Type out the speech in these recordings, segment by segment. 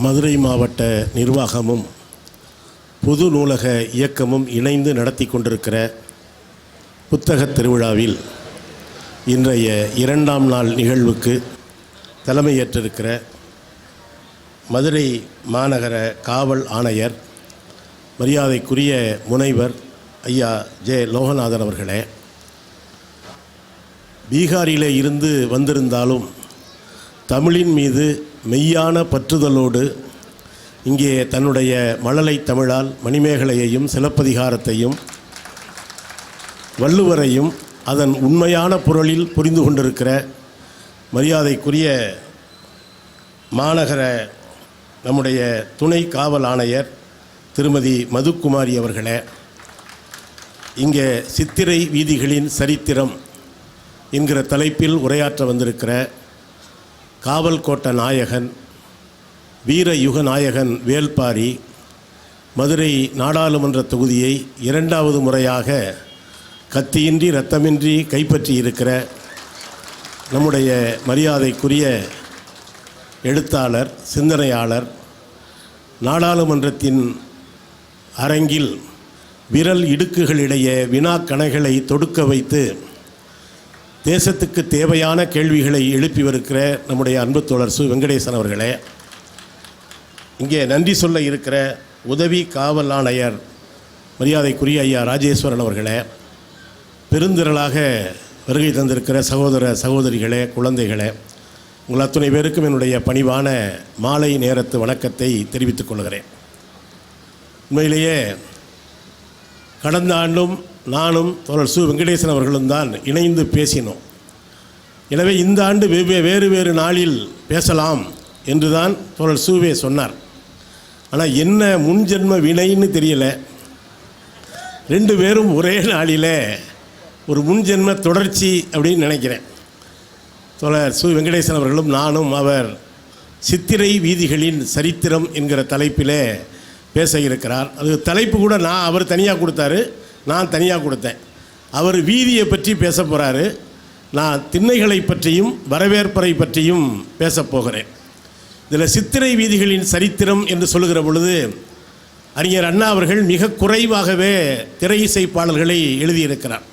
மதுரை மாவட்ட நிர்வாகமும் பொது நூலக இயக்கமும் இணைந்து நடத்தி கொண்டிருக்கிற புத்தகத் திருவிழாவில் இன்றைய 2ஆம் நாள் நிகழ்வுக்கு தலைமையேற்றிருக்கிற மதுரை மாநகர காவல் ஆணையர் மரியாதைக்குரிய முனைவர் ஐயா ஜே லோகநாதன் அவர்களே, பீகாரிலே இருந்து வந்திருந்தாலும் தமிழின் மீது மெய்யான பற்றுதலோடு இங்கே தன்னுடைய மழலை தமிழால் மணிமேகலையையும் சிலப்பதிகாரத்தையும் வள்ளுவரையும் அதன் உண்மையான பொருளில் புரிந்து கொண்டிருக்கிற மரியாதைக்குரிய மாநகர நம்முடைய துணை காவல் ஆணையர் திருமதி மதுக்குமாரி அவர்களே, இங்கே சித்திரை வீதிகளின் சரித்திரம் என்கிற தலைப்பில் உரையாற்ற வந்திருக்கிற காவல் கோட்ட நாயகன் வீர யுக நாயகன் வேல்பாரி மதுரை நாடாளுமன்ற தொகுதியை 2வது முறையாக கத்தியின்றி இரத்தமின்றி கைப்பற்றியிருக்கிற நம்முடைய மரியாதைக்குரிய எழுத்தாளர், சிந்தனையாளர், நாடாளுமன்றத்தின் அரங்கில் விரல் இடுக்குகளிடையே வினாக்கணைகளை தொடுக்க வைத்து தேசத்துக்கு தேவையான கேள்விகளை எழுப்பி வருகிற நம்முடைய அன்பு தோழர் சு வெங்கடேசன் அவர்களே, இங்கே நன்றி சொல்ல இருக்கிற உதவி காவல் ஆணையர் மரியாதைக்குரிய ஐயா ராஜேஸ்வரன் அவர்களே, பெருந்திரளாக வருகை தந்திருக்கிற சகோதர சகோதரிகளே, குழந்தைகளே, உங்கள் அத்தனை பேருக்கும் என்னுடைய பணிவான மாலை நேரத்து வணக்கத்தை தெரிவித்துக் கொள்கிறேன். உண்மையிலேயே கடந்த ஆண்டும் நானும் தோழர் சு வெங்கடேசன் அவர்களும் தான் இணைந்து பேசினோம். எனவே இந்த ஆண்டு வேறு வேறு நாளில் பேசலாம் என்று தான் தோழர் சுவே சொன்னார். ஆனால் என்ன முன்ஜென்ம வினைன்னு தெரியல, 2 பேரும் ஒரே நாளில் ஒரு முன்ஜென்ம தொடர்ச்சி அப்படின்னு நினைக்கிறேன். தோழர் சு வெங்கடேசன் அவர்களும் நானும் அவர் சித்திரை வீதிகளின் சரித்திரம் என்கிற தலைப்பிலே பேச இருக்கிறார். அது தலைப்பு கூட அவர் தனியாக கொடுத்தாரு, நான் தனியாக கொடுத்தேன். அவர் வீதியை பற்றி பேச போகிறாரு, நான் திண்ணைகளை பற்றியும் வரவேற்பறை பற்றியும் பேசப் போகிறேன். இதில் சித்திரை வீதிகளின் சரித்திரம் என்று சொல்லுகிற பொழுது அறிஞர் அண்ணா அவர்கள் மிக குறைவாகவே திரை இசை பாடல்களை எழுதியிருக்கிறார்.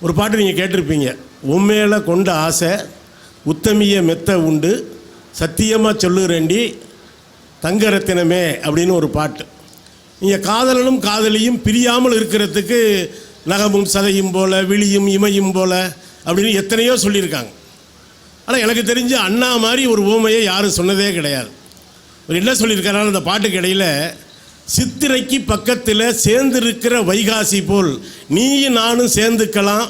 ஒரு பாட்டு நீங்கள் கேட்டிருப்பீங்க, உண்மையில கொண்ட ஆசை உத்தமிய மெத்த உண்டு சத்தியமாக சொல்லுகிறேண்டி தங்கரத்தினமே அப்படின்னு ஒரு பாட்டு. நீங்கள் காதலனும் காதலியும் பிரியாமல் இருக்கிறதுக்கு நகமும் சதையும் போல விழியும் இமையும் போல அப்படின்னு எத்தனையோ சொல்லியிருக்காங்க. ஆனால் எனக்கு தெரிஞ்ச அண்ணா மாதிரி ஒரு ஓமையை யாரும் சொன்னதே கிடையாது. அவர் என்ன சொல்லியிருக்காரு அந்த பாட்டுக்கு இடையில், சித்திரைக்கு பக்கத்தில் சேர்ந்திருக்கிற வைகாசி போல் நீயும் நானும் சேர்ந்துக்கலாம்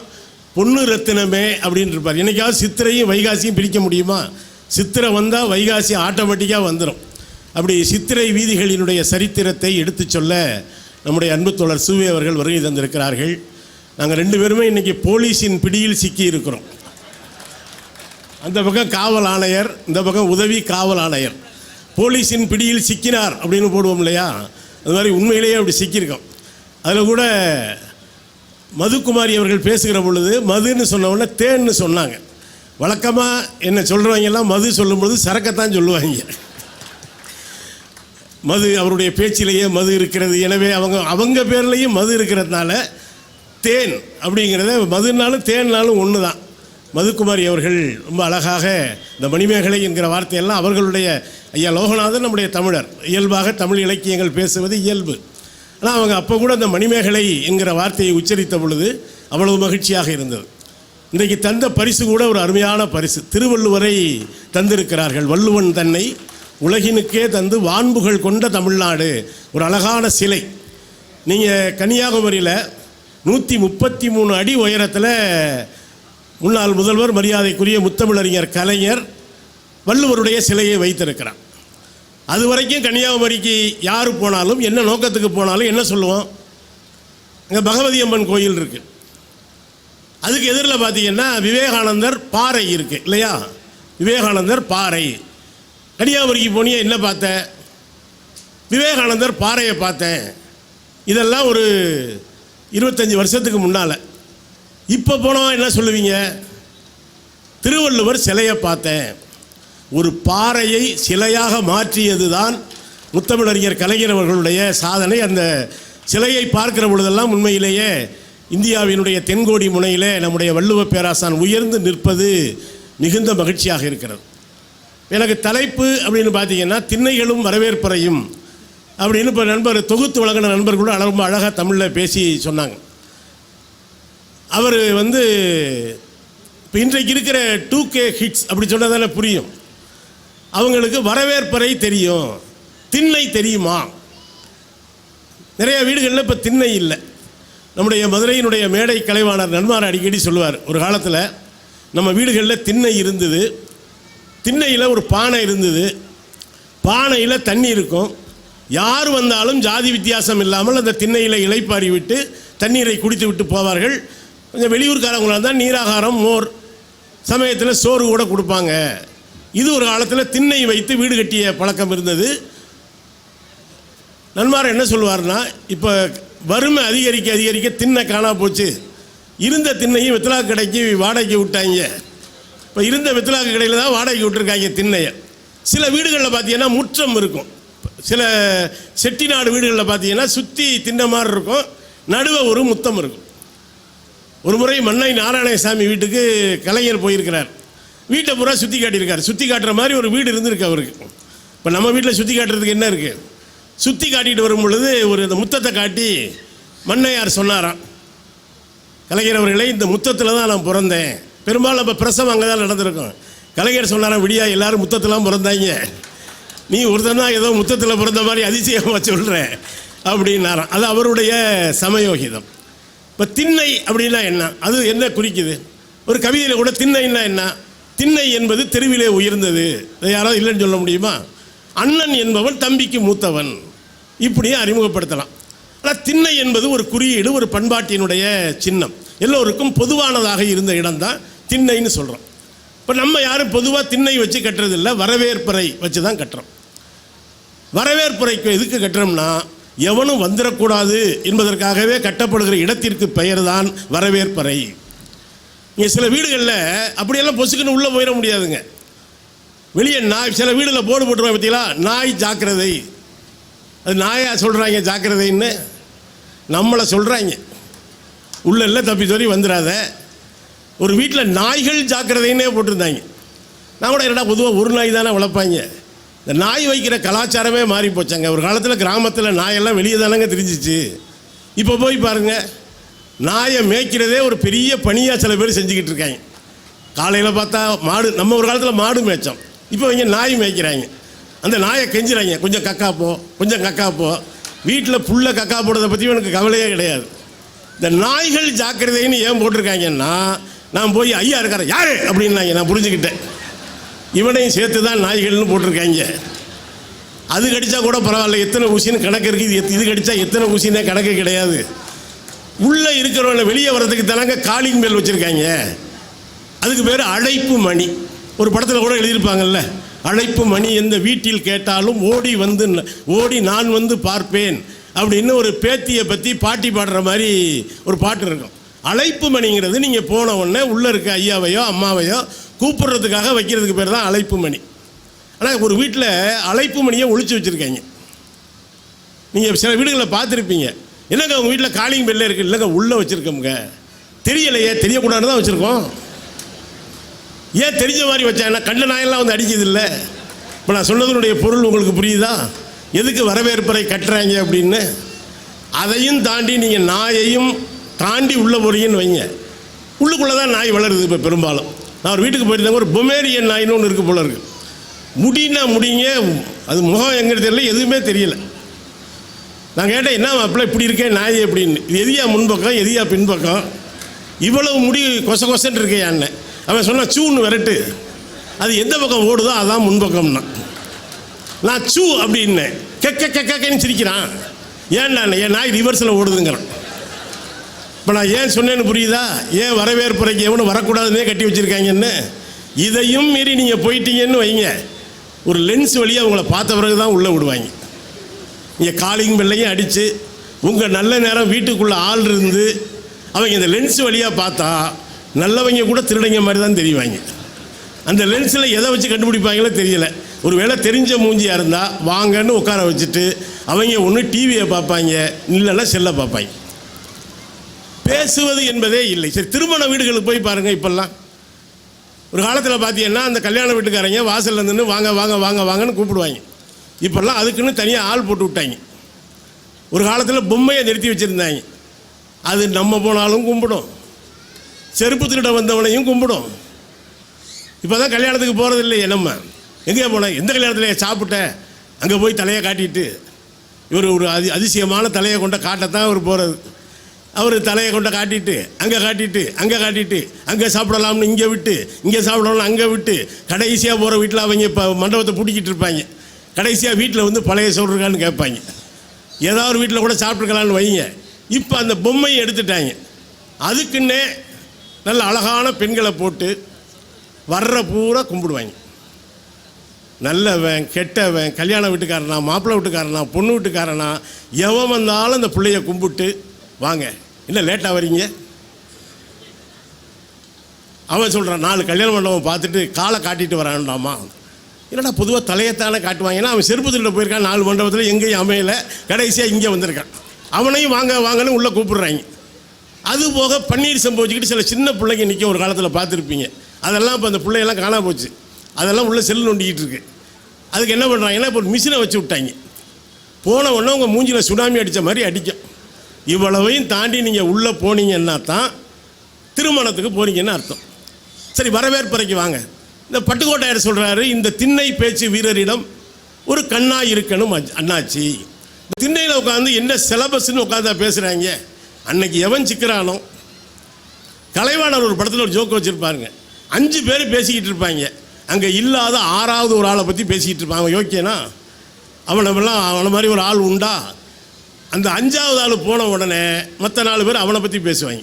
பொண்ணு ரத்தினமே அப்படின்னு இருப்பார். என்னைக்காவது சித்திரையும் வைகாசியும் பிரிக்க முடியுமா? சித்திரை வந்தால் வைகாசி ஆட்டோமேட்டிக்காக வந்துடும். அப்படி சித்திரை வீதிகளினுடைய சரித்திரத்தை எடுத்து சொல்ல நம்முடைய அன்பு தோழர் சுவே அவர்கள் வருகை தந்திருக்கிறார்கள். நாங்கள் 2 பேருமே இன்றைக்கி போலீஸின் பிடியில் சிக்கி இருக்கிறோம். அந்த பக்கம் காவல் ஆணையர், இந்த பக்கம் உதவி காவல் ஆணையர். போலீஸின் பிடியில் சிக்கினார் அப்படின்னு போடுவோம் இல்லையா, அது மாதிரி உண்மையிலேயே அப்படி சிக்கியிருக்கோம். அதில் கூட மதுக்குமாரி அவர்கள் பேசுகிற பொழுது மதுன்னு சொன்ன உடனே தேன்னு சொன்னாங்க. வழக்கமாக என்ன சொல்கிறவங்கெல்லாம் மது சொல்லும்பொழுது சரக்கத்தான் சொல்லுவாங்க. மது அவருடைய பேச்சிலேயே மது இருக்கிறது, எனவே அவங்க பேர்லேயும் மது இருக்கிறதுனால தேன் அப்படிங்கிறத மதுனாலும் தேன்னாலும் ஒன்று தான். மதுக்குமாரி அவர்கள் ரொம்ப அழகாக இந்த மணிமேகலை என்கிற வார்த்தையெல்லாம் அவர்களுடைய ஐயா லோகநாதன் நம்முடைய தமிழர், இயல்பாக தமிழ் இலக்கியங்கள் பேசுவது இயல்பு. ஆனால் அவங்க அப்போ கூட அந்த மணிமேகலை என்கிற வார்த்தையை உச்சரித்த பொழுது அவ்வளவு மகிழ்ச்சியாக இருந்தது. இன்றைக்கு தந்த பரிசு கூட ஒரு அருமையான பரிசு, திருவள்ளுவரை தந்திருக்கிறார்கள். வள்ளுவன் தன்னை உலகினுக்கே தந்து வான்புகள் கொண்ட தமிழ்நாடு, ஒரு அழகான சிலை. நீங்கள் கன்னியாகுமரியில் 133 அடி உயரத்தில் முன்னாள் முதல்வர் மரியாதைக்குரிய முத்தமிழறிஞர் கலைஞர் வள்ளுவருடைய சிலையை வைத்திருக்கிறார். அது வரைக்கும் கன்னியாகுமரிக்கு யார் போனாலும் என்ன நோக்கத்துக்கு போனாலும் என்ன சொல்லுவோம், இங்கே பகவதி அம்மன் கோயில் இருக்குது, அதுக்கு எதிரில் பார்த்தீங்கன்னா விவேகானந்தர் பாறை இருக்குது இல்லையா, விவேகானந்தர் பாறை. கன்னியாகுமரிக்கு போனியே என்ன பார்த்தேன், விவேகானந்தர் பாறையை பார்த்தேன். இதெல்லாம் ஒரு 25 வருஷத்துக்கு முன்னால். இப்போ போனோம் என்ன சொல்லுவீங்க, திருவள்ளுவர் சிலையை பார்த்தேன். ஒரு பாறையை சிலையாக மாற்றியது தான் முத்தமிழறிஞர் கலைஞர் அவர்களுடைய சாதனை. அந்த சிலையை பார்க்கிற பொழுதெல்லாம் உண்மையிலேயே இந்தியாவினுடைய தென்கோடி முனையிலே நம்முடைய வள்ளுவ பேராசான் உயர்ந்து நிற்பது மிகுந்த மகிழ்ச்சியாக இருக்கிறது. எனக்கு தலைப்பு அப்படின்னு பார்த்தீங்கன்னா திண்ணைகளும் வரவேற்பறையும் அப்படின்னு இப்போ நண்பர் தொகுத்து வழங்கின நண்பர் கூட ரொம்ப அழகாக தமிழில் பேசி சொன்னாங்க. அவர் இப்போ இன்றைக்கு இருக்கிற 2K ஹிட்ஸ் அப்படி சொன்னால் தானே புரியும். அவங்களுக்கு வரவேற்பறை தெரியும், திண்ணை தெரியுமா? நிறைய வீடுகளில் இப்போ திண்ணை இல்லை. நம்முடைய மதுரையினுடைய மேடை கலைவாணர் நன்மார் அடிக்கடி சொல்லுவார், ஒரு காலத்தில் நம்ம வீடுகளில் திண்ணை இருந்தது, திண்ணையில் ஒரு பானை இருந்தது, பானையில் தண்ணி இருக்கும், யார் வந்தாலும் ஜாதி வித்தியாசம் இல்லாமல் அந்த திண்ணையில் இளைப்பாரி விட்டு தண்ணீரை குடித்து விட்டு போவார்கள். கொஞ்சம் வெளியூர்காரங்களாக தான் நீராகாரம் மோர் சமயத்தில் சோறு கூட கொடுப்பாங்க. இது ஒரு காலத்தில் திண்ணை வைத்து வீடு கட்டிய பழக்கம் இருந்தது. நன்மார் என்ன சொல்லுவார்னா, இப்போ வறுமை அதிகரிக்க அதிகரிக்க திண்ணை காணா போச்சு, இருந்த திண்ணையும் வெத்தலாக்கு கடைக்கு வாடகைக்கு விட்டாங்க. இப்போ இருந்த வெத்தலாக்கு கடையில் தான் வாடகைக்கு விட்டுருக்காங்க திண்ணையை. சில வீடுகளில் பார்த்தீங்கன்னா முற்றம் இருக்கும். சில செட்டிநாடு வீடுகளில் பார்த்தீங்கன்னா சுற்றி திண்ணை மாதிரி இருக்கும், நடுவே ஒரு முத்தம் இருக்கும். ஒரு முறை மன்னை நாராயணசாமி வீட்டுக்கு கலைஞர் போயிருக்கிறார். வீட்டை பூரா சுற்றி காட்டியிருக்கார். சுற்றி காட்டுற மாதிரி ஒரு வீடு இருந்திருக்கு அவருக்கு. இப்போ நம்ம வீட்டில் சுற்றி காட்டுறதுக்கு என்ன இருக்குது? சுற்றி காட்டிகிட்டு வரும் பொழுது ஒரு இந்த முத்தத்தை காட்டி மன்னையார் சொன்னாராம், கலைஞர் அவர்களே, இந்த முத்தத்தில் தான் நான் பிறந்தேன். பெரும்பாலும் நம்ம பிரசவம் அங்கே தான் நடந்திருக்கோம். கலைஞர் சொன்னாராம், விடியா எல்லாரும் முத்தத்தெல்லாம் பிறந்தாங்க, நீ ஒருத்தன் தான் ஏதோ முத்தத்தில் பிறந்த மாதிரி அதிசயமாக சொல்கிறேன் அப்படின்னாராம். அது அவருடைய சமயோகிதம். இப்போ திண்ணை அப்படின்னா என்ன, அது என்ன குறிக்குது? ஒரு கவிதையில் கூட திண்ணைன்னா என்ன? திண்ணை என்பது தெருவிலே உயர்ந்தது. இதை யாராவது இல்லைன்னு சொல்ல முடியுமா? அண்ணன் என்பவன் தம்பிக்கு மூத்தவன், இப்படியே அறிமுகப்படுத்தலாம். ஆனால் திண்ணை என்பது ஒரு குறியீடு, ஒரு பண்பாட்டினுடைய சின்னம், எல்லோருக்கும் பொதுவானதாக இருந்த இடம் தான் திண்ணைன்னு சொல்கிறோம். இப்போ நம்ம யாரும் பொதுவாக திண்ணை வச்சு கட்டுறதில்லை, வரவேற்பறை வச்சு தான் கட்டுறோம். வரவேற்பறைக்கு எதுக்கு கட்டுறோம்னா, எவனும் வந்துடக்கூடாது என்பதற்காகவே கட்டப்படுகிற இடத்திற்கு பெயர் தான் வரவேற்பறை. இங்கே சில வீடுகளில் அப்படியெல்லாம் பொசுக்குன்னு உள்ளே போயிட முடியாதுங்க. வெளியே நாய், சில வீடுகளில் போர்டு போட்டுருவாங்க பார்த்தீங்களா, நாய் ஜாக்கிரதை. அது நாயா சொல்கிறாங்க ஜாக்கிரதைன்னு, நம்மளை சொல்கிறாங்க. உள்ள இல்லை தப்பி தோறி வந்துடாத. ஒரு வீட்டில் நாய்கள் ஜாக்கிரதைன்னே போட்டிருந்தாங்க. நான் கூட என்னடா பொதுவாக ஒரு நாய் தானே வளர்ப்பாங்க, இந்த நாய் வைக்கிற கலாச்சாரமே மாறி போச்சாங்க. ஒரு காலத்தில் கிராமத்தில் நாயெல்லாம் வெளியே தானங்க தெரிஞ்சிச்சு. இப்போ போய் பாருங்கள், நாயை மேய்க்கிறதே ஒரு பெரிய பணியாக சில பேர் செஞ்சுக்கிட்டு இருக்காங்க. காலையில் பார்த்தா மாடு, நம்ம ஒரு காலத்தில் மாடு மேய்ச்சோம், இப்போ இங்கே நாய் மேய்க்கிறாங்க. அந்த நாயை கெஞ்சுறாங்க, கொஞ்சம் கக்காப்போ கொஞ்சம் கக்காப்போ. வீட்டில் புல்ல கக்கா போடுறதை பற்றி எனக்கு கவலையே கிடையாது. இந்த நாய்கள் ஜாக்கிரதைன்னு ஏன் போட்டிருக்காங்கன்னா, நான் போய் ஐயா இருக்கார யார் அப்படின்னாங்க, நான் புரிஞ்சுக்கிட்டேன், இவனையும் சேர்த்து தான் நாய்கள்னு போட்டிருக்காங்க. அது கடித்தா கூட பரவாயில்ல, எத்தனை ஊசின்னு கணக்கு இருக்குது, இது கடித்தா எத்தனை ஊசினே கணக்கு கிடையாது. உள்ளே இருக்கிறவங்க வெளியே வர்றதுக்கு தானங்க காலிங் பெல் வச்சுருக்காங்க. அதுக்கு பேர் அழைப்பு மணி. ஒரு படத்தில் கூட எழுதியிருப்பாங்கல்ல, அழைப்பு மணி எந்த வீட்டில் கேட்டாலும் ஓடி நான் வந்து பார்ப்பேன் அப்படின்னு ஒரு பேத்தியை பற்றி பாட்டி பாடுற மாதிரி ஒரு பாட்டு இருக்கும். அழைப்பு மணிங்கிறது நீங்கள் போன உடனே உள்ளே இருக்க ஐயாவையோ அம்மாவையோ கூப்பிட்றதுக்காக வைக்கிறதுக்கு பேர் தான் அழைப்பு மணி. ஆனால் ஒரு வீட்டில் அழைப்பு மணியை ஒழிச்சு வச்சுருக்காங்க. நீங்கள் சில வீடுகளில் பார்த்துருப்பீங்க, என்னங்க உங்கள் வீட்டில் காலிங் பெல்லே இருக்குது, இல்லைங்க உள்ளே வச்சுருக்கோங்க, தெரியலையே, தெரியக்கூடாதுன்னு தான் வச்சுருக்கோம். ஏன் தெரிஞ்ச மாதிரி வச்சா என்ன, கண்ட நாயெல்லாம் வந்து அடிக்கிறது இல்லை. இப்போ நான் சொன்னதனுடைய பொருள் உங்களுக்கு புரியுதா? எதுக்கு வரவேற்பறை கட்டுறாங்க அப்படின்னு. அதையும் தாண்டி நீங்கள் நாயையும் தாண்டி உள்ளே போறீங்கன்னு வைங்க, உள்ளுக்குள்ளே தான் நாய் வளருது. இப்போ பெரும்பாலும் நான் ஒரு வீட்டுக்கு போயிருந்தாங்க, ஒரு பொமேரியன் நாயின்னு ஒன்று இருக்குது போல இருக்குது. முடினா முடிங்க, அது முகம் எங்கே தெரியல, எதுவுமே தெரியல. நான் கேட்டேன், என்ன அப்படி இப்படி இருக்கேன் நாய் அப்படின்னு. இது எதியா முன்பக்கம் எதியா பின்பக்கம், இவ்வளவு முடி கொச கொசன்னு இருக்கேன். அவன் சொன்னான் சூன்னு விரட்டு, அது எந்த பக்கம் ஓடுதோ அதான் முன்பக்கம்னா. நான் சூ அப்படின்னேன், கெக்கன்னு சிரிக்கிறான். ஏன்டா என் நாய் ரிவர்ஸில் ஓடுதுங்கிறான். இப்போ நான் ஏன் சொன்னேன்னு புரியுதா? ஏன் வரவேற்புரைக்கு எவனும் வரக்கூடாதுன்னே கட்டி வச்சுருக்காங்கன்னு. இதையும் மீறி நீங்கள் போயிட்டீங்கன்னு வைங்க, ஒரு லென்ஸ் வழியாக உங்களை பார்த்த பிறகு தான் உள்ளே விடுவாங்க. நீங்கள் காலிங் பெல்லையும் அடித்து உங்கள் நல்ல நேரம் வீட்டுக்குள்ளே ஆள் இருந்து அவங்க இந்த லென்ஸ் வழியாக பார்த்தா நல்லவங்க கூட திருடங்க மாதிரி தான் தெரிவாங்க. அந்த லென்ஸில் எதை வச்சு கண்டுபிடிப்பாங்களோ தெரியல. ஒரு வேளை தெரிஞ்ச மூஞ்சியாக இருந்தால் வாங்கன்னு உட்கார வச்சுட்டு அவங்க ஒன்று டிவியை பார்ப்பாங்க, இல்லைன்னா செல்லை பார்ப்பாங்க. பேசுவது என்பதே இல்லை. சரி, திருமண வீடுகளுக்கு போய் பாருங்கள். இப்போல்லாம் ஒரு காலத்தில் பார்த்தீங்கன்னா அந்த கல்யாண வீட்டுக்காரங்க வாசலில் நின்று வாங்க வாங்க வாங்க வாங்கன்னு கூப்பிடுவாங்க. இப்போல்லாம் அதுக்குன்னு தனியாக ஆள் போட்டு விட்டாங்க. ஒரு காலத்தில் பொம்மையை நிறுத்தி வச்சுருந்தாங்க. அது நம்ம போனாலும் கும்பிடும், செருப்பு திருட வந்தவனையும் கும்பிடும். இப்போ தான் கல்யாணத்துக்கு போகிறது இல்லையே. நம்ம எங்கேயா போனேன், எந்த கல்யாணத்தில் சாப்பிட்டேன், அங்கே போய் தலையை காட்டிட்டு இவர் ஒரு அதிசயமான தலையை கொண்ட காட்டத்தான் அவர் போகிறது. அவர் தலையை கொண்ட காட்டிட்டு அங்கே காட்டிட்டு அங்கே காட்டிட்டு அங்கே சாப்பிடலாம்னு இங்கே விட்டு, இங்கே சாப்பிடலாம்னு அங்கே விட்டு, கடைசியாக போகிற வீட்டில் அவங்க இப்போ மண்டபத்தை பிடிக்கிட்டு இருப்பாங்க. கடைசியாக வீட்டில் வந்து பழைய சோறு இருக்கான்னு கேட்பாங்க. ஏதாவது ஒரு வீட்டில் கூட சாப்பிட்ருக்கலான்னு வைங்க. இப்போ அந்த பொம்மையை எடுத்துட்டாங்க. அதுக்குன்னே நல்ல அழகான பெண்களை போட்டு வர்ற பூரா கும்பிடுவாங்க. நல்லவன் கெட்டவன், கல்யாண வீட்டுக்காரனா மாப்பிள்ளை வீட்டுக்காரனா பொண்ணு வீட்டுக்காரனா எவன் வந்தாலும் அந்த பிள்ளைய கும்பிட்டு வாங்க, என்ன லேட்டாக வரீங்க. அவன் சொல்கிறான் 4 கல்யாண மண்டபம் பார்த்துட்டு காலை காட்டிட்டு வரான்டாமா. என்னடா பொதுவாக தலையத்தானே காட்டுவாங்கன்னா அவன் செருப்பு திருட போயிருக்கான் 4 மண்டபத்தில், எங்கேயும் அமையலை, கடைசியாக இங்கே வந்திருக்கான். அவனையும் வாங்க வாங்கன்னு உள்ளே கூப்பிடுறாங்க. அதுபோக பன்னீர் சம்பவிச்சுக்கிட்டு சில சின்ன பிள்ளைங்க நிற்க ஒரு காலத்தில் பார்த்துருப்பீங்க. அதெல்லாம் இப்போ அந்த பிள்ளையெல்லாம் காணாம போச்சு. அதெல்லாம் உள்ளே செல்லு நோண்டிக்கிட்டு இருக்கு. அதுக்கு என்ன பண்ணுறாங்கன்னா இப்போ ஒரு மிஷினை வச்சு விட்டாங்க. போன உடனே உங்கள் மூஞ்சில் சுனாமி அடித்த மாதிரி அடிக்கும். இவ்வளவையும் தாண்டி நீங்கள் உள்ளே போனீங்கன்னா தான் திருமணத்துக்கு போகிறீங்கன்னு அர்த்தம். சரி, வரவேற்பறைக்கு வாங்க. இந்த பட்டுக்கோட்டையார் சொல்கிறாரு, இந்த திண்ணை பேச்சு வீரரிடம் ஒரு கண்ணா இருக்கணும் அண்ணாச்சி. இந்த திண்ணையில் உட்காந்து என்ன சிலபஸ்ன்னு உட்காந்தா பேசுகிறாங்க. அன்னைக்கு எவன் சிக்கிறானோ, கலைவாணர் ஒரு படத்தில் ஒரு ஜோக்கு வச்சுருப்பாருங்க. 5 பேர் பேசிக்கிட்டு இருப்பாங்க. அங்கே இல்லாத 6வது ஒரு ஆளை பற்றி பேசிக்கிட்டு இருப்பான். அவன் யோக்கியனா, அவனை மாதிரி ஒரு ஆள் உண்டா? அந்த 5வது ஆள் போன உடனே மற்ற 4 பேர் அவனை பற்றி பேசுவாங்க.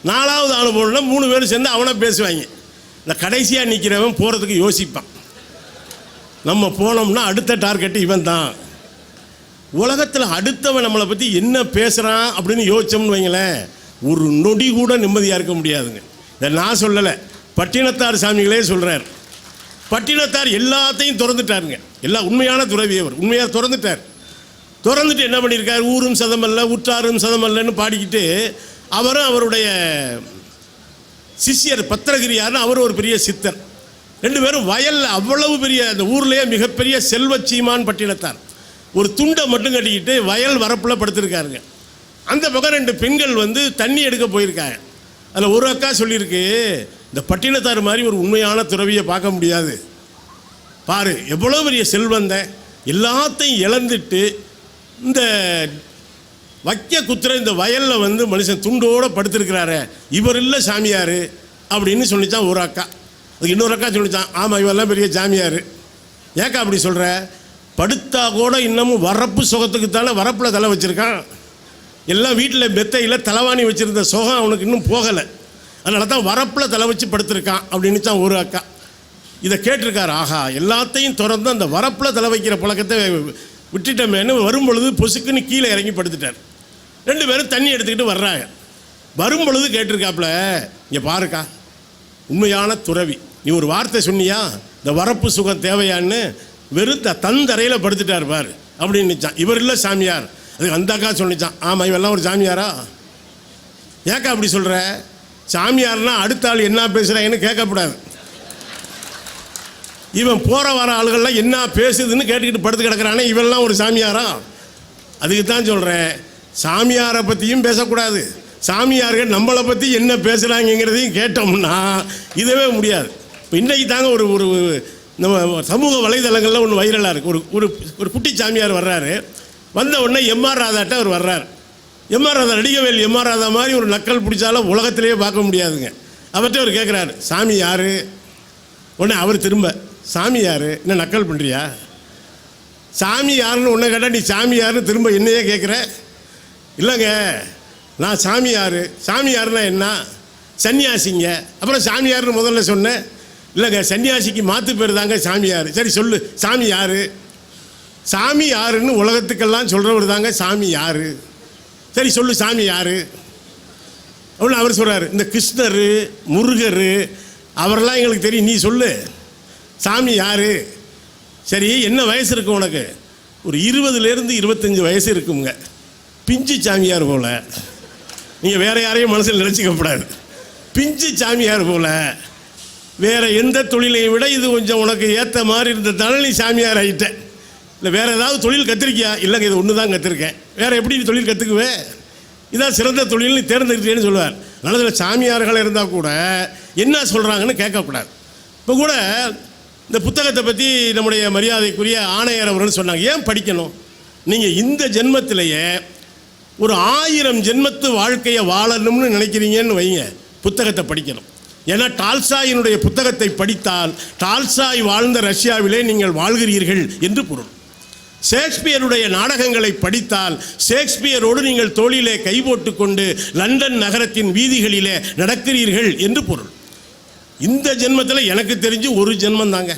4வது ஆள் போன உடனே 3 பேர் சேர்ந்து அவனை பேசுவாங்க. இந்த கடைசியாக நிற்கிறவன் போகிறதுக்கு யோசிப்பான். நம்ம போனோம்னா அடுத்த டார்கெட்டு இவன் தான். உலகத்தில் அடுத்தவன் நம்மளை பற்றி என்ன பேசுகிறான் அப்படின்னு யோசிச்சோம்னு வைங்களேன், ஒரு நொடி கூட நிம்மதியாக இருக்க முடியாதுங்க. இதை நான் சொல்லலை, பட்டினத்தார் சாமிகளே சொல்கிறார். பட்டினத்தார் எல்லாத்தையும் திறந்துட்டாருங்க. எல்லா உண்மையான துறவியவர் உண்மையாக திறந்துட்டு என்ன பண்ணியிருக்கார், ஊரும் சதமல்ல உற்றாரும் சதமல்லன்னு பாடிக்கிட்டு அவரும் அவருடைய சிஷ்யர் பத்திரகிரியார்னு அவர் ஒரு பெரிய சித்தர் 2 பேரும் வயலில் அவ்வளவு பெரிய அந்த ஊர்லேயே மிகப்பெரிய செல்வச்சீமான் பட்டினத்தார் ஒரு துண்டை மட்டும் கட்டிக்கிட்டு வயல் வரப்பில் படுத்திருக்காருங்க. அந்த பக்கம் 2 பெண்கள் வந்து தண்ணி எடுக்க போயிருக்காங்க. அதில் ஒரு அக்கா சொல்லியிருக்கு, இந்த பட்டினத்தார் மாதிரி ஒரு உண்மையான துறவியை பார்க்க முடியாது பாரு, எவ்வளோ பெரிய செல்வந்த எல்லாத்தையும் இழந்துட்டு இந்த வைக்க குத்துற இந்த வயலில் வந்து மனுஷன் துண்டோடு படுத்திருக்கிறாரு, இவர் இல்லை சாமியார் அப்படின்னு சொல்லித்தான் ஒரு அக்கா. அதுக்கு இன்னொரு அக்கா சொல்லித்தான், ஆமாம் இவரெல்லாம் பெரிய சாமியார். ஏக்கா அப்படி சொல்கிற, படுத்தா கூட இன்னமும் வரப்பு சுகத்துக்கு தானே வரப்பில் தலை வச்சுருக்கான். எல்லாம் வீட்டில் மெத்தையில் தலைவாணி வச்சுருந்த சுகம் அவனுக்கு இன்னும் போகலை, அதனால தான் வரப்பில் தலை வச்சு படுத்திருக்கான் அப்படின்னு தான் ஒரு அக்கா. இதை கேட்டிருக்காரு, ஆஹா எல்லாத்தையும் திறந்து அந்த வரப்பில் தலை வைக்கிற பழக்கத்தை விட்டுட்டோமேன்னு வரும்பொழுது பொசுக்குன்னு கீழே இறங்கி படுத்துட்டார். 2 பேரும் தண்ணி எடுத்துக்கிட்டு வர்றாங்க. வரும்பொழுது கேட்டிருக்காப்புல, இங்கே பாருக்கா உண்மையான துறவி, நீ ஒரு வார்த்தை சொன்னியா இந்த வரப்பு சுகம் தேவையான்னு, வெறும் தந்தரையில் படுத்துட்டார் பாரு அப்படின்னு நினச்சான். இவர் இல்லை சாமியார். அதுக்கு அந்த அக்கா சொன்னிச்சான், ஆமாம் இவெல்லாம் ஒரு சாமியாரா? ஏக்கா அப்படி சொல்கிற, சாமியார்னா அடுத்த ஆள் என்ன பேசுகிறாங்கன்னு கேட்கக்கூடாது, இவன் போகிற வர ஆளுகள்லாம் என்ன பேசுதுன்னு கேட்டுக்கிட்டு படுத்து கிடக்கிறானே, இவெல்லாம் ஒரு சாமியாரா? அதுக்கு தான் சொல்கிறேன், சாமியாரை பற்றியும் பேசக்கூடாது, சாமியார்கள் நம்மளை பற்றி என்ன பேசுகிறாங்கிறதையும் கேட்டோம்னா இதவே முடியாது. இப்போ இன்றைக்கி தாங்க ஒரு ஒரு நம்ம சமூக வலைதளங்களில் ஒன்று வைரலாக இருக்குது. ஒரு ஒரு குட்டி சாமியார் வர்றாரு. வந்த உடனே எம்ஆர் ராதாட்ட அவர் வர்றார். எம்ஆர் ராதா நடிகவேல் எம்ஆர் ராதா மாதிரி ஒரு நக்கல் பிடிச்சாலும் உலகத்திலேயே பார்க்க முடியாதுங்க. அவர்கிட்ட அவர் கேட்குறாரு, சாமி யார்? உடனே அவர் திரும்ப, சாமி யார், என்ன நக்கல் பண்ணுறியா? சாமி யாருன்னு ஒன்றை கேட்டால் நீ சாமி யாருன்னு திரும்ப என்னையே கேட்குற? இல்லைங்க நான் சாமியார். சாமியார்னா என்ன? சன்னியாசிங்க. அப்புறம் சாமியார்னு முதல்ல சொன்னேன். இல்லைங்க சன்னியாசிக்கு மாற்று பேர் தாங்க சாமியார். சரி சொல்லு, சாமி யார்? சாமி யாருன்னு உலகத்துக்கெல்லாம் சொல்கிறவர் தாங்க சாமி யார். சரி சொல்லு, சாமி யார் அப்படின்னு அவர் சொல்கிறார். இந்த கிருஷ்ணர், முருகர், அவரெல்லாம் எங்களுக்கு தெரியும், நீ சொல்லு சாமி யார்? சரி, என்ன வயசு இருக்கும் உனக்கு? ஒரு 20லேருந்து 25 வயசு இருக்குங்க. பிஞ்சு சாமியார் போல். நீங்கள் வேறு யாரையும் மனசில் நினச்சிக்கப்படாது. பிஞ்சு சாமியார் போல். வேறு எந்த தொழிலையும் விட இது கொஞ்சம் உனக்கு ஏற்ற மாதிரி இருந்ததால நீ சாமியார் ஆகிட்ட. இல்லை வேறு ஏதாவது தொழில் கற்றுருக்கியா? இல்லைங்க, இது ஒன்று தான் கற்றுருக்கேன். வேறு எப்படி நீ தொழில் கற்றுக்குவேன்? இதான் சிறந்த தொழில், நீ தேர்ந்தெடுத்தேன்னு சொல்லுவார். நல்லதில் சாமியார்கள் இருந்தால் கூட என்ன சொல்கிறாங்கன்னு கேட்கக்கூடாது. இப்போ கூட இந்த புத்தகத்தை பற்றி நம்முடைய மரியாதைக்குரிய ஆணையர் அவர்கள் சொன்னாங்க, ஏன் படிக்கணும்? நீங்கள் இந்த ஜென்மத்திலேயே ஒரு 1000 ஜென்மத்து வாழ்க்கையை வாழணும்னு நினைக்கிறீங்கன்னு வைங்க, புத்தகத்தை படிக்கணும். ஏன்னா டால்ஸ்டாயினுடைய புத்தகத்தை படித்தால் டால்ஸ்டாய் வாழ்ந்த ரஷ்யாவிலே நீங்கள் வாழ்கிறீர்கள் என்று பொருள். ஷேக்ஸ்பியருடைய நாடகங்களை படித்தால் ஷேக்ஸ்பியரோடு நீங்கள் தோளிலே கை போட்டு கொண்டு லண்டன் நகரத்தின் வீதிகளிலே நடக்கிறீர்கள் என்று பொருள். இந்த ஜென்மத்தில் எனக்கு தெரிஞ்சு ஒரு ஜென்மம் தாங்க.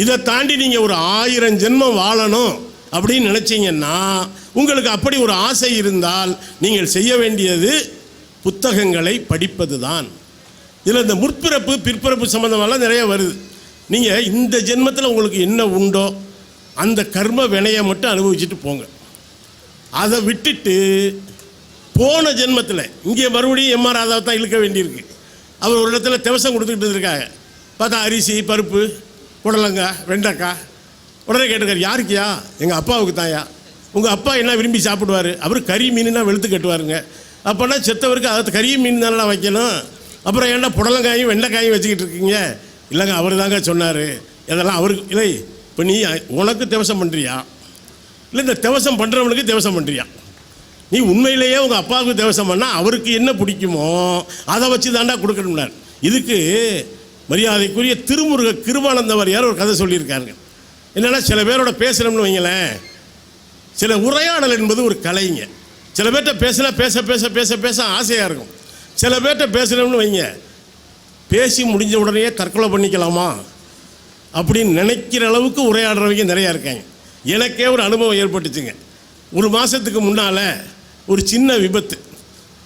இதை தாண்டி நீங்கள் ஒரு 1000 ஜென்மம் வாழணும் அப்படின்னு நினச்சிங்கன்னா, உங்களுக்கு அப்படி ஒரு ஆசை இருந்தால் நீங்கள் செய்ய வேண்டியது புத்தகங்களை படிப்பது தான். இதில் இந்த முற்பிறப்பு பிற்பிறப்பு சம்மந்தமெல்லாம் நிறைய வருது. நீங்கள் இந்த ஜென்மத்தில் உங்களுக்கு என்ன உண்டோ அந்த கர்ம வினையை மட்டும் அனுபவிச்சுட்டு போங்க. அதை விட்டுட்டு போன ஜென்மத்தில் இங்கே மறுபடியும் எம்ஆர் ராதாவை தான் இழுக்க வேண்டியிருக்கு. அவர் ஒரு இடத்துல திவசம் கொடுத்துக்கிட்டு இருக்காங்க. பார்த்தா அரிசி, பருப்பு, புடலங்காய், வெண்டைக்காய். உடனே கேட்டுக்கார், யாருக்கியா? எங்கள் அப்பாவுக்கு தான்யா. உங்கள் அப்பா என்ன விரும்பி சாப்பிடுவார்? அவர் கறி மீனுன்னா வெளுத்து கட்டுவாருங்க. அப்போனா செத்தவருக்கு அதை கறி மீன் தானே வைக்கணும். அப்புறம் ஏன்னா புடலங்காயும் வெண்டைக்காயும் வச்சுக்கிட்டு இருக்கீங்க? இல்லைங்க, அவர் தாங்க சொன்னார். இதெல்லாம் அவருக்கு இல்லை. இப்போ நீ உனக்கு திவசம் பண்ணுறியா, இல்லை இந்த திவசம் பண்ணுறவனுக்கு திவசம் பண்ணுறியா? நீ உண்மையிலேயே உங்கள் அப்பாவுக்கு திவசம் பண்ணால் அவருக்கு என்ன பிடிக்குமோ அதை வச்சு தாண்டா கொடுக்கணும்னார். இதுக்கு மரியாதைக்குரிய திருமுருக கிருபானந்தவர் யார் ஒரு கதை சொல்லியிருக்காருங்க. என்னென்னா, சில பேரோட பேசுகிறோம்னு வைங்களேன், சில உரையாடல் என்பது ஒரு கலைங்க. சில பேர்கிட்ட பேசினா பேச பேச பேச பேச ஆசையாக இருக்கும். சில பேர்கிட்ட பேசுகிறோம்னு வைங்க, பேசி முடிஞ்ச உடனே தற்கொலை பண்ணிக்கலாமா அப்படின்னு நினைக்கிற அளவுக்கு உரையாடுறவங்க நிறையா இருக்காங்க. எனக்கே ஒரு அனுபவம் ஏற்பட்டுச்சுங்க. ஒரு மாதத்துக்கு முன்னால் ஒரு சின்ன விபத்து.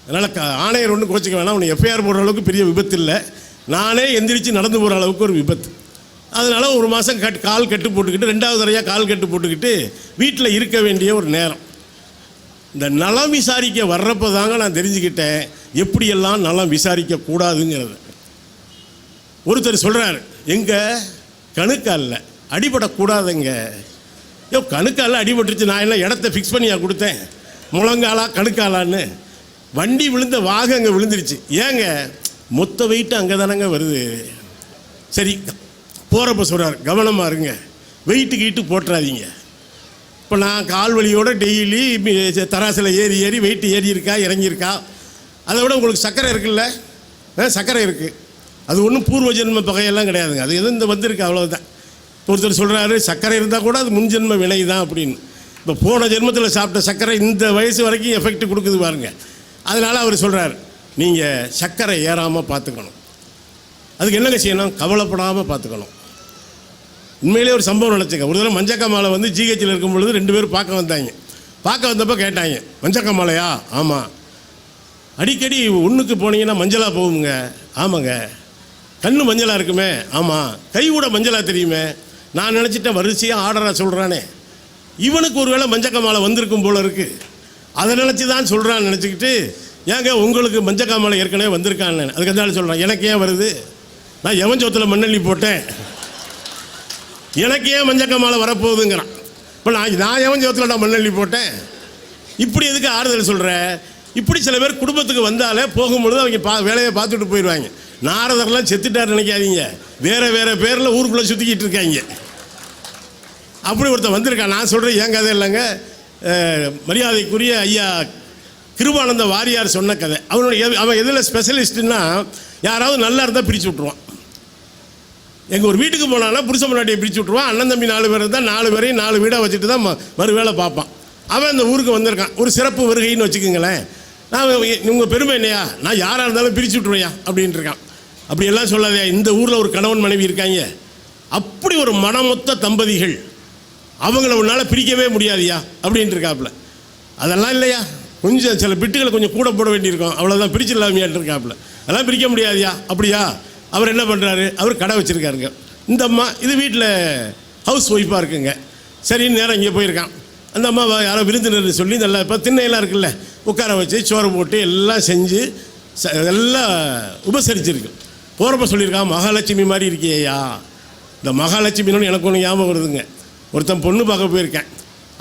அதனால் ஆணையர் ஒன்றும் கோச்சிக்க வேணாம், உன்னை எஃப்ஐஆர் போடுற அளவுக்கு பெரிய விபத்து இல்லை, நானே எந்திரிச்சு நடந்து போகிற அளவுக்கு ஒரு விபத்து. அதனால் ஒரு மாதம் கால் கட்டு போட்டுக்கிட்டு 2வது தடவையாக கால் கட்டு போட்டுக்கிட்டு வீட்டில் இருக்க வேண்டிய ஒரு நேரம். இந்த நலம் விசாரிக்க வர்றப்போ தாங்க நான் தெரிஞ்சுக்கிட்டேன் எப்படியெல்லாம் நலம் விசாரிக்கக்கூடாதுங்கிறது. ஒருத்தர் சொல்கிறார், எங்கள் கணுக்காலில் அடிபடக்கூடாதுங்க. கணுக்காலில் அடிபட்டுருச்சு, நான் என்ன இடத்த ஃபிக்ஸ் பண்ணியா கொடுத்தேன்? முழங்காலா கணுக்காலான்னு. வண்டி விழுந்த வாகம் அங்கே விழுந்துருச்சு. ஏங்க, மொத்த வெயிட்டு அங்கே தானங்க வருது. சரி, போகிறப்ப சொல்கிறார், கவனமாக இருங்க, வெயிட்டு கீட்டு போட்டுறாதீங்க. இப்போ நான் கால் வலியோடு டெய்லி தராசில் ஏறி ஏறி வெயிட்டு ஏறி இருக்கா இறங்கியிருக்கா. அதை விட உங்களுக்கு சர்க்கரை இருக்குல்ல, சர்க்கரை இருக்குது. அது ஒன்றும் பூர்வ ஜென்ம பகையெல்லாம் கிடையாதுங்க, அது எதுவும் இந்த வந்திருக்கு, அவ்வளோதான். ஒருத்தர் சொல்கிறாரு, சர்க்கரை இருந்தால் கூட அது முன்ஜென்ம வினை தான் அப்படின்னு. இப்போ போன ஜென்மத்தில் சாப்பிட்ட சர்க்கரை இந்த வயசு வரைக்கும் எஃபெக்ட் கொடுக்குது பாருங்க. அதனால் அவர் சொல்கிறார், நீங்கள் சர்க்கரை ஏறாமல் பார்த்துக்கணும். அதுக்கு என்னங்க செய்யணும்? கவலைப்படாமல் பார்த்துக்கணும். உண்மையிலே ஒரு சம்பவம் நினச்சிங்க. ஒரு தடவை மஞ்சக்காமாலை வந்து ஜிஹெச்சில் இருக்கும் பொழுது 2 பேர் பார்க்க வந்தாங்க. பார்க்க வந்தப்போ கேட்டாங்க, மஞ்சக்காமாலையா? ஆமாம். அடிக்கடி ஒன்றுக்கு போனீங்கன்னா மஞ்சளாக போகுங்க. ஆமாங்க. கண்ணு மஞ்சளாக இருக்குமே? ஆமாம். கை கூட மஞ்சளாக தெரியுமே? நான் நினச்சிட்டேன் வரிசையாக ஆர்டராக சொல்கிறானே, இவனுக்கு ஒரு வேளை மஞ்சக்காமாலை வந்திருக்கும் போல இருக்குது, அதை நினச்சி தான் சொல்கிறான்னு நினச்சிக்கிட்டு, ஏங்க உங்களுக்கு மஞ்சக்காமாலை ஏற்கனவே வந்திருக்கான்னு. அதுக்கு அந்த சொல்கிறேன், எனக்கு ஏன் வருது? நான் எவன் சோத்தில் மண்ணெண்ணி போட்டேன், எனக்கு ஏன் மஞ்சக்காமாலை வரப்போகுதுங்கிறான். இப்போ நான் எவன் சோத்தில் நான் மண்ணெண்ணி போட்டேன்? இப்படி எதுக்கு ஆறுதல் சொல்கிறேன்? இப்படி சில பேர் குடும்பத்துக்கு வந்தாலே போகும்பொழுது அவங்க வேலையை பார்த்துட்டு போயிடுவாங்க. நாரதர்லாம் செத்துட்டார் நினைக்காதீங்க, வேறு வேறு பேரில் ஊருக்குள்ளே சுற்றிக்கிட்டு இருக்காங்க. அப்படி ஒருத்தர் வந்திருக்கான். நான் சொல்கிறேன் ஏன் கதை இல்லைங்க, மரியாதைக்குரிய ஐயா கிருபானந்த வாரியார் சொன்ன கதை. அவன் எதில் ஸ்பெஷலிஸ்ட்டுன்னா, யாராவது நல்லா இருந்தால் பிரித்து விட்ருவான். எங்கள் ஒரு வீட்டுக்கு போனான்னா புருஷ முன்னாடியை பிரித்து விட்ருவான். அண்ணன் தம்பி 4 பேர் இருந்தால் 4 பேரையும் 4 வீடாக வச்சுட்டு தான் மறு வேலை பார்ப்பான். அவன் அந்த ஊருக்கு வந்திருக்கான், ஒரு சிறப்பு வருகைன்னு வச்சுக்கோங்களேன். நான் உங்கள் பெருமை என்னையா, நான் யாராக இருந்தாலும் பிரித்து விட்ருவையா அப்படின்ட்டு இருக்கான். அப்படியெல்லாம் சொல்லாதையா, இந்த ஊரில் ஒரு கணவன் மனைவி இருக்காங்க, அப்படி ஒரு மனமொத்த தம்பதிகள், அவங்கள உன்னால் பிரிக்கவே முடியாதியா அப்படின்ட்டு இருக்காப்புல. அதெல்லாம் இல்லையா, கொஞ்சம் சில பிட்டுகளை கொஞ்சம் கூட போட வேண்டியிருக்கோம், அவ்வளோதான், பிரிச்சு இல்லாமையாட்டு இருக்காப்புல. அதெல்லாம் பிரிக்க முடியாதியா. அப்படியா, அவர் என்ன பண்ணுறாரு, அவர் கடை வச்சுருக்காருங்க. இந்த அம்மா இது வீட்டில் ஹவுஸ் ஒய்ஃபாக இருக்குங்க. சரின்னு நேரம் இங்கே போயிருக்கான். அந்த அம்மா யாரோ விருந்தினர் சொல்லி நல்லா இப்போ திண்ணையெல்லாம் இருக்குல்ல, உட்கார வச்சு சோறு போட்டு எல்லாம் செஞ்சு எல்லாம் உபசரிச்சிருக்கு. போகிறப்ப சொல்லியிருக்கான், மகாலட்சுமி மாதிரி இருக்கியா. இந்த மகாலட்சுமின்னு எனக்கு ஒன்று ஞாபகம் வருதுங்க. ஒருத்தன் பொண்ணு பார்க்க போயிருக்கேன்,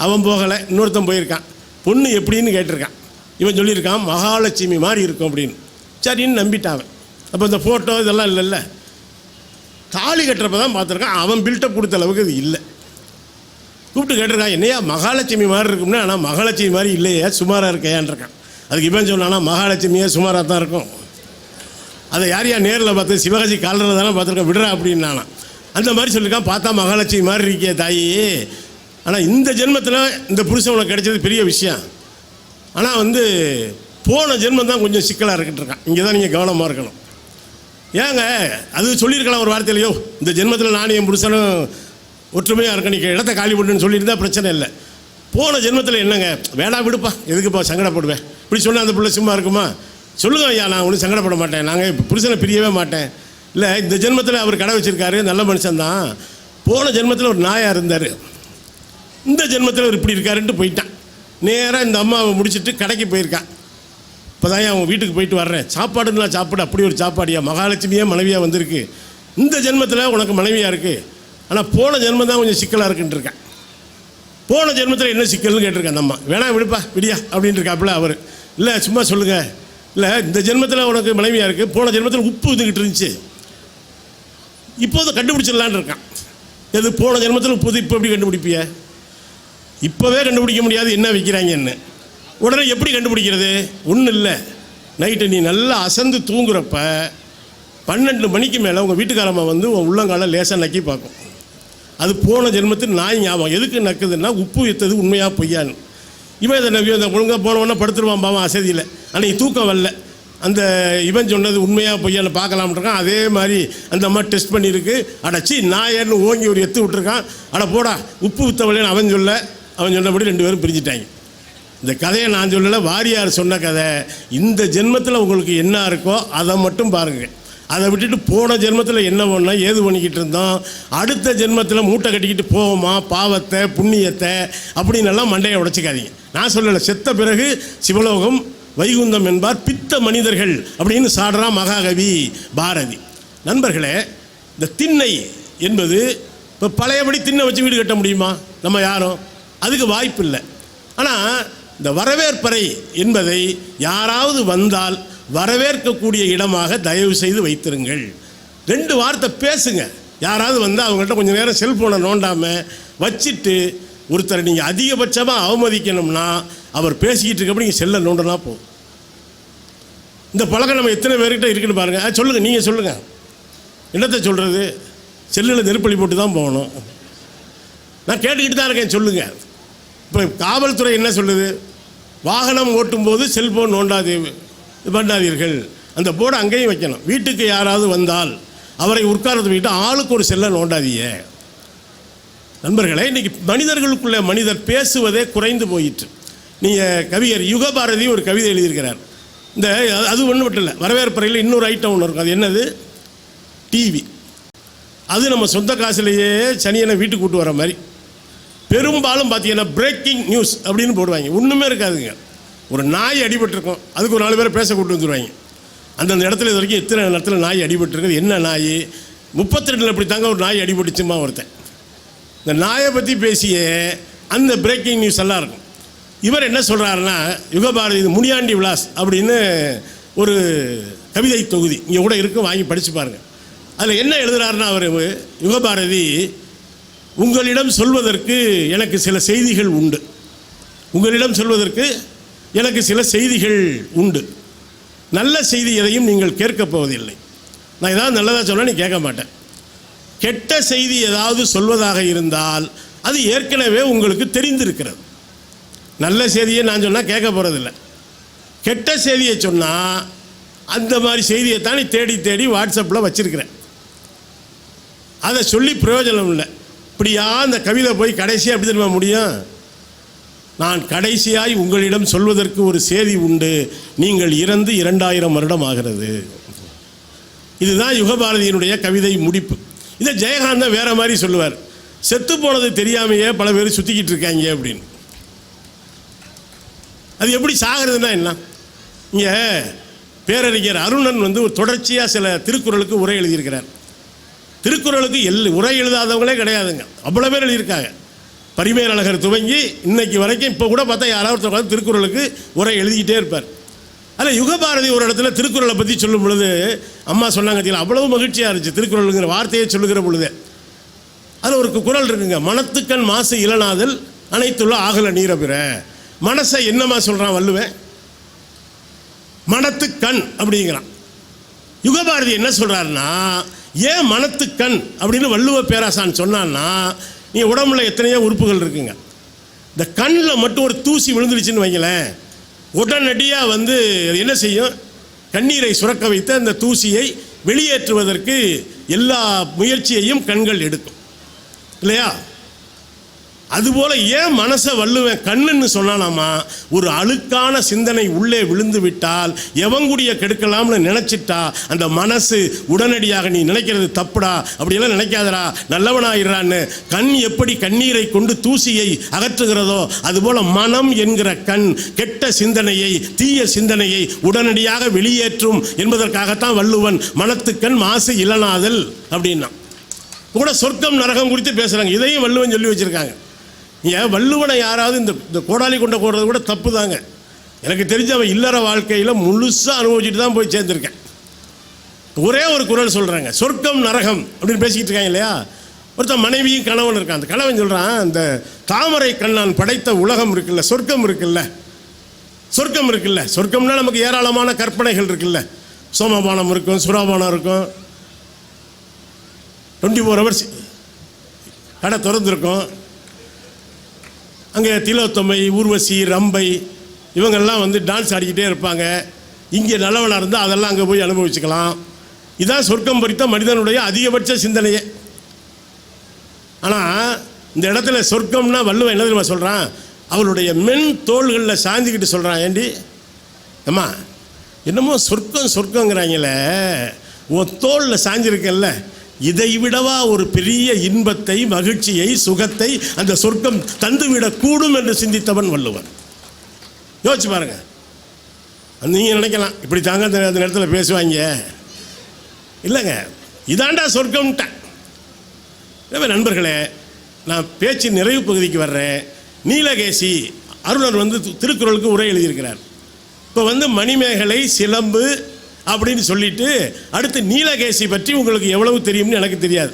அவன் போகலை, இன்னொருத்தன் போயிருக்கான். பொண்ணு எப்படின்னு கேட்டிருக்கான். இவன் சொல்லியிருக்கான் மகாலட்சுமி மாதிரி இருக்கும் அப்படின்னு. சரின்னு நம்பிட்டான். அப்போ இந்த ஃபோட்டோ இதெல்லாம் இல்லைல்ல, தாலி கட்டுறப்ப தான் பார்த்துருக்கான். அவன் பில்டப் கொடுத்த அளவுக்கு இது இல்லை. கூப்பிட்டு கேட்டிருக்கான், என்னையா மகாலட்சுமி மாதிரி இருக்கும்னா, ஆனால் மகாலட்சுமி மாதிரி இல்லையா, சுமாராக இருக்கையான்ருக்கான். அதுக்கு இவன் சொன்னான்னா மகாலட்சுமியே சுமாராக தான் இருக்கும். அதை யாரையா நேரில் பார்த்து சிவகாசி காலரில் தானே பார்த்துருக்கேன், விடுறா அப்படின்னானா. அந்த மாதிரி சொல்லியிருக்கான். பார்த்தா மகாலட்சுமி மாதிரி இருக்கே தாயி. ஆனால் இந்த ஜென்மத்தில் இந்த புருஷன் உனக்கு கிடைச்சது பெரிய விஷயம். ஆனால் போன ஜென்மம் தான் கொஞ்சம் சிக்கலாக இருக்கிட்டுருக்கான். இங்கே தான் நீங்கள் கவனமாக இருக்கணும். ஏங்க அது சொல்லியிருக்கலாம் ஒரு வார்த்தையிலையோ, இந்த ஜென்மத்தில் நானும் என் புருஷனும் ஒற்றுமையாக இருக்க, நீங்கள் இடத்த காலி பண்ணுன்னு சொல்லியிருந்தா பிரச்சனை இல்லை. போன ஜென்மத்தில் என்னங்க, வேணாம் விடுப்பா, எதுக்குப்பா சங்கடப்படுவேன் இப்படி சொன்னால் அந்த பிள்ளை சும்மா இருக்குமா? சொல்லுங்க ஐயா, நான் ஒன்றும் சங்கடப்பட மாட்டேன், நாங்கள் புருஷனை பிரியவே மாட்டேன். இல்லை, இந்த ஜென்மத்தில் அவர் கடை வச்சுருக்காரு, நல்ல மனுஷன்தான். போன ஜென்மத்தில் ஒரு நாயாக இருந்தார், இந்த ஜென்மத்தில் அவர் இப்படி இருக்காருன்ட்டு போயிட்டான். நேராக இந்த அம்மாவை முடிச்சுட்டு கடைக்கு போயிருக்கான். இப்போ தான் அவன் வீட்டுக்கு போயிட்டு வர்றேன், சாப்பாடுன்னா சாப்பாடு அப்படி ஒரு சாப்பாடியா, மகாலட்சுமியே மனைவியாக வந்திருக்கு, இந்த ஜென்மத்தில் உனக்கு மனைவியாக இருக்குது. ஆனால் போன ஜென்மம் தான் கொஞ்சம் சிக்கலாக இருக்குன்ட்டு இருக்கேன். போன ஜென்மத்தில் என்ன சிக்கல்னு கேட்டிருக்கேன் அந்த அம்மா. வேணா விடுப்பா விடியா அப்படின்ட்டு இருக்காப்புல அவர். இல்லை சும்மா சொல்லுங்கள், இல்லை இந்த ஜென்மத்தில் உனக்கு மனைவியாக இருக்குது, போன ஜென்மத்தில் உப்பு வந்துக்கிட்டு இருந்துச்சு, இப்போது கண்டுபிடிச்சிடலான்னு இருக்கான். எது போன ஜென்மத்தில் உப்பு இப்போ எப்படி கண்டுபிடிப்பிய? இப்போவே கண்டுபிடிக்க முடியாது என்ன வைக்கிறாங்கன்னு. உடனே எப்படி கண்டுபிடிக்கிறது? ஒன்றும் இல்லை, நைட்டு நீ நல்லா அசந்து தூங்குறப்ப 12 மணிக்கு மேலே உங்கள் வீட்டுக்காரம்மா உன் உள்ளங்கால லேசாக நக்கி பார்க்கும். அது போன ஜென்மத்தில் நாய் ஞாபகம். எதுக்கு நக்குதுன்னா உப்பு விற்றது உண்மையாக பொய்யான்னு. இவன் இதை நம்பி அந்த ஒழுங்காக போனவொன்னே படுத்துருவான் பாவன் அசதியில். அன்றைக்கி தூக்கம் வரல, அந்த இவன் சொன்னது உண்மையாக பொய்யான்னு பார்க்கலாம்ன்றான். அதே மாதிரி அந்த அம்மா டெஸ்ட் பண்ணியிருக்கு. அடச்சி நாயன்னு ஓங்கி ஒரு எத்து விட்டுருக்கான். அட போடா உப்பு விற்றவளேன்னு அவன் சொன்னபடி 2 பேரும் பிரிஞ்சிட்டாங்க. இந்த கதையை நான் சொல்லலை, வாரியார் சொன்ன கதை. இந்த ஜென்மத்தில் உங்களுக்கு என்ன இருக்கோ அதை மட்டும் பாருங்கள். அதை விட்டுட்டு போன ஜென்மத்தில் என்ன பண்ணோம் ஏது பண்ணிக்கிட்டு இருந்தோம், அடுத்த ஜென்மத்தில் மூட்டை கட்டிக்கிட்டு போவோமா பாவத்தை புண்ணியத்தை அப்படின்னு எல்லாம் மண்டையை உடைச்சிக்காதீங்க. நான் சொல்லலை, செத்த பிறகு சிவலோகம் வைகுந்தம் என்பார் பித்த மனிதர்கள் அப்படின்னு சாடுறான் மகாகவி பாரதி. நண்பர்களே, இந்த திண்ணை என்பது இப்போ பழையபடி திண்ணை வச்சு வீடு கட்ட முடியுமா? நம்ம யாரும் அதுக்கு வாய்ப்பு இல்லை. ஆனால் இந்த வரவேற்பறை என்பதை யாராவது வந்தால் வரவேற்கக்கூடிய இடமாக தயவு செய்து வைத்திருங்கள். 2 வார்த்தை பேசுங்க. யாராவது வந்தால் அவங்கள்ட்ட கொஞ்சம் நேரம் செல்ஃபோனை நோண்டாமல் வச்சுட்டு, ஒருத்தரை நீங்கள் அதிகபட்சமாக அவமதிக்கணும்னா அவர் பேசிக்கிட்டு இருக்கப்போ நீங்கள் செல்லை நோண்டனா போதும். இந்த பழக்கம் நம்ம எத்தனை பேர்கிட்ட இருக்குன்னு பாருங்கள். சொல்லுங்கள், நீங்கள் சொல்லுங்கள், என்னத்தை சொல்கிறது? செல்லில் நெருப்பள்ளி போட்டு தான் போகணும். நான் கேட்டுக்கிட்டு தான் இருக்கேன், சொல்லுங்கள். இப்போ காவல்துறை என்ன சொல்லுது? வாகனம் ஓட்டும்போது செல்ஃபோன் பண்ணாதீர்கள். அந்த போர்டு அங்கேயும் வைக்கணும். வீட்டுக்கு யாராவது வந்தால் அவரை உட்கார்ந்து விட்டு ஆளுக்கு ஒரு செல்லை நோண்டாதீங்க. நண்பர்களே, இன்றைக்கி மனிதர்களுக்குள்ள மனிதர் பேசுவதே குறைந்து போயிற்று. நீங்கள் கவிஞர் யுகபாரதி ஒரு கவிதை எழுதியிருக்கிறார். இந்த அது ஒன்று மட்டும் இல்லை, வரவேற்பறையில் இன்னொரு ஐட்டம் ஒன்று இருக்கும். அது என்னது? டிவி. அது நம்ம சொந்த காசுலேயே சனியனை வீட்டுக்கு கூட்டு வர மாதிரி. பெரும்பாலும் பார்த்தீங்கன்னா பிரேக்கிங் நியூஸ் அப்படின்னு போடுவாங்க. ஒன்றுமே இருக்காதுங்க. ஒரு நாய் அடிபட்டிருக்கும், அதுக்கு ஒரு 4 பேரை பேச கூட்டு வந்துடுவாங்க. அந்தந்த இடத்துல இது வரைக்கும் எத்தனை இடத்துல நாய் அடிபட்டிருக்குது, என்ன நாய் 32 இப்படி தாங்க ஒரு நாய் அடிபட்டுச்சுமா ஒருத்தன். இந்த நாயை பற்றி பேசிய அந்த பிரேக்கிங் நியூஸ் எல்லாம் இருக்கும். இவர் என்ன சொல்கிறாருன்னா, யுகபாரதி முனியாண்டி விலாஸ் அப்படின்னு ஒரு கவிதை தொகுதி இங்கே கூட இருக்கும், வாங்கி படித்து பாருங்கள். அதில் என்ன எழுதுகிறாருன்னா அவர் யுகபாரதி, உங்களிடம் சொல்வதற்கு எனக்கு சில செய்திகள் உண்டு, உங்களிடம் சொல்வதற்கு எனக்கு சில செய்திகள் உண்டு. நல்ல செய்தி எதையும் நீங்கள் கேட்கப் போவதில்லை. நான் ஏதாவது நல்லதாக சொன்னால் நீ கேட்க மாட்டேன். கெட்ட செய்தி ஏதாவது சொல்வதாக இருந்தால் அது ஏற்கனவே உங்களுக்கு தெரிந்திருக்கிறது. நல்ல செய்தியை நான் சொன்னால் கேட்க போகிறதில்லை. கெட்ட செய்தியை சொன்னால் அந்த மாதிரி செய்தியை தான் நீ தேடி தேடி வாட்ஸ்அப்பில் வச்சுருக்கிறேன். அதை சொல்லி பிரயோஜனம் இல்லை. இப்படியா அந்த கவிதை போய் கடைசியாக எப்படி தெரியுமா முடியும்? நான் கடைசியாய் உங்களிடம் சொல்வதற்கு ஒரு செய்தி உண்டு, நீங்கள் இறந்து 2000 வருடம் ஆகிறது. இதுதான் யுகபாரதியினுடைய கவிதை முடிப்பு. இதை ஜெயகாந்தா வேற மாதிரி சொல்லுவார். செத்து போனது தெரியாமையே பல பேர் சுற்றிக்கிட்டு இருக்காங்க அப்படின்னு. அது எப்படி சாகிறதுனா என்ன? இங்கே பேரறிஞர் அருணன் வந்து ஒரு தொடர்ச்சியாக சில திருக்குறளுக்கு உரை எழுதியிருக்கிறார். திருக்குறளுக்கு உரை எழுதாதவங்களே கிடையாதுங்க, அவ்வளோ பேர் எழுதியிருக்காங்க. பரிமேலழகர் துவங்கி இன்னைக்கு வரைக்கும் இப்போ கூட பார்த்தா யாராவது திருக்குறளுக்கு உரை எழுதிக்கிட்டே இருப்பார். அதில் யுகபாரதி ஒரு இடத்துல திருக்குறளை பற்றி சொல்லும் பொழுது அம்மா சொன்னாங்க, அவ்வளவு மகிழ்ச்சியாக இருந்துச்சு திருக்குறளுங்கிற வார்த்தையை சொல்லுகிற பொழுது. அதில் ஒரு குறள் இருக்குங்க, மனத்துக்கண் மாசு இளநாதல் அனைத்துள்ள ஆகல நீரபிற. மனசை என்னமா சொல்கிறான் வள்ளுவன்? மனத்துக்கண் அப்படிங்கிறான். யுகபாரதி என்ன சொல்கிறாருன்னா, ஏன் மனத்துக்கண் அப்படின்னு வள்ளுவ பேராசான் சொன்னான்னா, நீ உடம்புல எத்தனையோ உறுப்புகள் இருக்குங்க, இந்த கண்ணில் மட்டும் ஒரு தூசி விழுந்துருச்சுன்னு வைங்களேன், உடனடியாக வந்து என்ன செய்யும்? கண்ணீரை சுரக்க வைத்து அந்த தூசியை வெளியேற்றுவதற்கு எல்லா முயற்சியையும் கண்கள் எடுக்கும் இல்லையா? அதுபோல் ஏன் மனசை வள்ளுவன் கண்ணுன்னு சொன்னானாமா, ஒரு அழுக்கான சிந்தனை உள்ளே விழுந்து விட்டால் எவங்குடிய கெடுக்கலாம்னு நினச்சிட்டா அந்த மனசு உடனடியாக நீ நினைக்கிறது தப்புடா, அப்படியெல்லாம் நினைக்காதடா, நல்லவனாயிடுறான்னு கண் எப்படி கண்ணீரை கொண்டு தூசியை அகற்றுகிறதோ அதுபோல் மனம் என்கிற கண் கெட்ட சிந்தனையை தீய சிந்தனையை உடனடியாக வெளியேற்றும் என்பதற்காகத்தான் வள்ளுவன் மனத்துக்கண் மாசு இளநாதல் அப்படின்னா. கூட சொர்க்கம் நரகம் குறித்து பேசுகிறாங்க, இதையும் வள்ளுவன் சொல்லி வச்சுருக்காங்க. ஏன் வள்ளுவனை யாராவது இந்த கோடாலி கொண்ட போடுறது கூட தப்பு தாங்க. எனக்கு தெரிஞ்ச அவன் இல்லற வாழ்க்கையில் முழுசாக அனுபவிச்சுட்டு தான் போய் சேர்ந்துருக்கேன். ஒரே ஒரு குறள் சொல்கிறாங்க, சொர்க்கம் நரகம் அப்படின்னு பேசிக்கிட்டு இருக்காங்க இல்லையா? ஒருத்தன் மனைவியும் கணவன் இருக்கான். அந்த கணவன் சொல்கிறான், அந்த தாமரை கண்ணான் படைத்த உலகம் இருக்குல்ல, சொர்க்கம் இருக்குல்ல, சொர்க்கம் இருக்குல்ல, சொர்க்கம்னா நமக்கு ஏராளமான கற்பனைகள் இருக்குல்ல, சோமபானம் இருக்கும், சுராபானம் இருக்கும், 24 hours கடை திறந்துருக்கும். அங்கே திலோத்தமை, ஊர்வசி, ரம்பை இவங்கெல்லாம் வந்து டான்ஸ் ஆடிக்கிட்டே இருப்பாங்க. இங்கே நல்லவனாக இருந்தால் அதெல்லாம் அங்கே போய் அனுபவிச்சுக்கலாம். இதுதான் சொர்க்கம் பறித்த மனிதனுடைய அதிகபட்ச சிந்தனையே. ஆனால் இந்த இடத்துல சொர்க்கம்னா வள்ளுவன் என்ன தெரியுமா சொல்கிறான்? அவளுடைய மென் தோள்களில் சாஞ்சிக்கிட்டு சொல்கிறான், ஏண்டி அம்மா என்னமோ சொர்க்கம் சொர்க்கங்கிறாங்களே, உன் தோளில் சாஞ்சிருக்கல்ல, இதை விடவா ஒரு பெரிய இன்பத்தை மகிழ்ச்சியை சுகத்தை அந்த சொர்க்கம் தந்துவிடக்கூடும் என்று சிந்தித்தவன் வள்ளுவன். யோசிச்சு பாருங்க. நீங்கள் நினைக்கலாம் இப்படி தாங்க அந்த நேரத்தில் பேசுவாங்க, இல்லைங்க இதாண்டா சொர்க்கம்ட்டேன். நண்பர்களே, நான் பேச்சு நிறைவு பகுதிக்கு வர்றேன். நீலகேசி அருணர் வந்து திருக்குறளுக்கு உரை எழுதியிருக்கிறார். இப்போ வந்து மணிமேகலை, சிலம்பு அப்படின்னு சொல்லிட்டு அடுத்து நீலகேசி பற்றி உங்களுக்கு எவ்வளவு தெரியும்னு எனக்கு தெரியாது.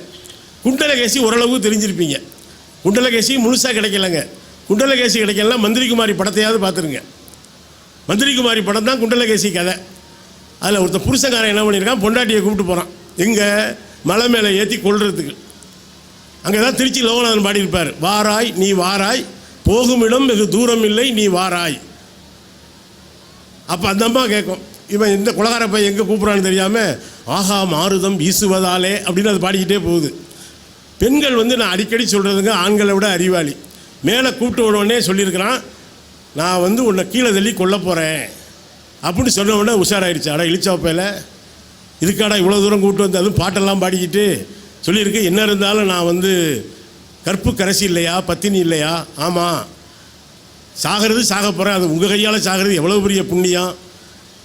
குண்டலகேசி ஓரளவுக்கு தெரிஞ்சிருப்பீங்க. குண்டலகேசி முழுசாக கிடைக்கலங்க. குண்டலகேசி கிடைக்கலாம் மந்திரிகுமாரி படத்தையாவது பார்த்துருங்க. மந்திரிகுமாரி படம் தான் குண்டலகேசி கதை. அதில் ஒருத்தர் புருஷங்காரன் என்ன பண்ணியிருக்கான், பொண்டாட்டியை கூப்பிட்டு போகிறான் எங்கே, மலை மேலே ஏற்றி கொள்றதுக்கு. அங்கே தான் திருச்சி லோகநாதன் பாடியிருப்பார், வாராய் நீ வாராய் போகும் இடம் வெகு தூரம் இல்லை நீ வாராய். அப்போ அந்த அம்மா கேட்கும், இவன் இந்த குலகார பையன் எங்கே கூப்பிட்றான்னு தெரியாமல் ஆஹா மாறுதம் வீசுவதாலே அப்படின்னு அது பாடிக்கிட்டே போகுது. பெண்கள் வந்து நான் அடிக்கடி சொல்கிறதுங்க ஆண்களை விட அறிவாளி. மேலே கூப்பிட்டு விடவுடனே சொல்லியிருக்கிறான், நான் வந்து உன்னை கீழே தள்ளி கொல்ல போகிறேன் அப்படின்னு சொன்ன உடனே உஷாராயிடுச்சு. அடா இழிச்சாப்பையில் இதுக்காடா இவ்வளோ தூரம் கூப்பிட்டு வந்து அதுவும் பாட்டெல்லாம் பாடிக்கிட்டு சொல்லியிருக்கு, என்ன இருந்தாலும் நான் வந்து கற்பு கரசி இல்லையா, பத்தினி இல்லையா, ஆமாம் சாகிறது சாக போகிறேன், அது உங்கள் கையால் சாகிறது எவ்வளோ பெரிய புண்ணியம்.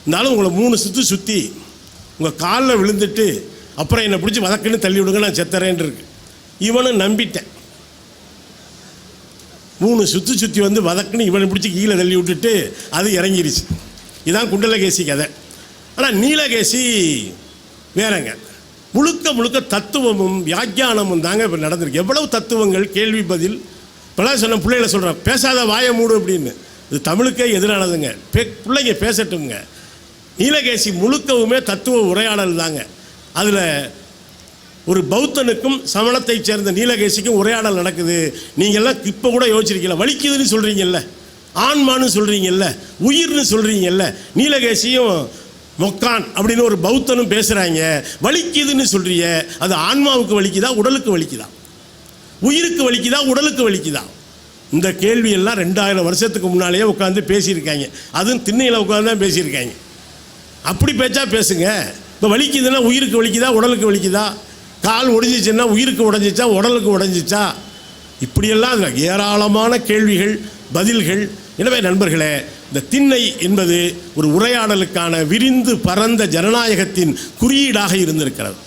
இருந்தாலும் உங்களை 3 சுற்று சுற்றி உங்கள் காலில் விழுந்துட்டு அப்புறம் என்னை பிடிச்சி வதக்குன்னு தள்ளி விடுங்க, நான் செத்துறேன்னு இருக்கு. இவனும் நம்பிட்டேன். 3 சுற்றி சுற்றி வந்து வதக்குன்னு இவனை பிடிச்சி கீழே தள்ளி விட்டுட்டு அது இறங்கிருச்சு. இதுதான் குண்டலகேசி கதை. ஆனால் நீலகேசி வேறங்க, முழுக்க முழுக்க தத்துவமும் வியாக்கியானமும் தாங்க இப்போ நடந்திருக்கு. எவ்வளவு தத்துவங்கள், கேள்வி பதில். இப்போலாம் சொன்ன பிள்ளைகளை சொல்கிறேன், பேசாத வாயை மூடு அப்படின்னு. இது தமிழுக்கே எதிரானதுங்க. பிள்ளைங்க பேசட்டுங்க. நீலகேசி முழுக்கவுமே தத்துவ உரையாடல் தாங்க. அதில் ஒரு பௌத்தனுக்கும் சமணத்தை சேர்ந்த நீலகேசிக்கும் உரையாடல் நடக்குது. நீங்கள்லாம் இப்போ கூட யோசிச்சிருக்கீங்களா? வலிக்குதுன்னு சொல்கிறீங்கல்ல, ஆன்மான்னு சொல்கிறீங்கல்ல, உயிர்னு சொல்கிறீங்கல்ல. நீலகேசியும் மொக்கான் அப்படின்னு ஒரு பௌத்தனும் பேசுகிறாங்க. வலிக்குதுன்னு சொல்கிறீங்க, அது ஆன்மாவுக்கு வலிக்குதா, உடலுக்கு வலிக்குதா, உயிருக்கு வலிக்குதா, உடலுக்கு வலிக்குதா? இந்த கேள்வியெல்லாம் 2000 வருஷத்துக்கு முன்னாலேயே உட்காந்து பேசியிருக்காங்க. அதுவும் திண்ணையில் உட்காந்து தான் பேசியிருக்காங்க. அப்படி பேச்சா பேசுங்க. இப்போ வலிக்குதுன்னா உயிருக்கு வலிக்குதா உடலுக்கு வலிக்குதா? கால் உடைஞ்சிச்சுன்னா உயிருக்கு உடைஞ்சிச்சா உடலுக்கு உடைஞ்சிச்சா? இப்படியெல்லாம் அதில் ஏராளமான கேள்விகள் பதில்கள். எனவே நண்பர்களே, இந்த திண்ணை என்பது ஒரு உரையாடலுக்கான விரிந்து பரந்த ஜனநாயகத்தின் குறியீடாக இருந்திருக்கிறது.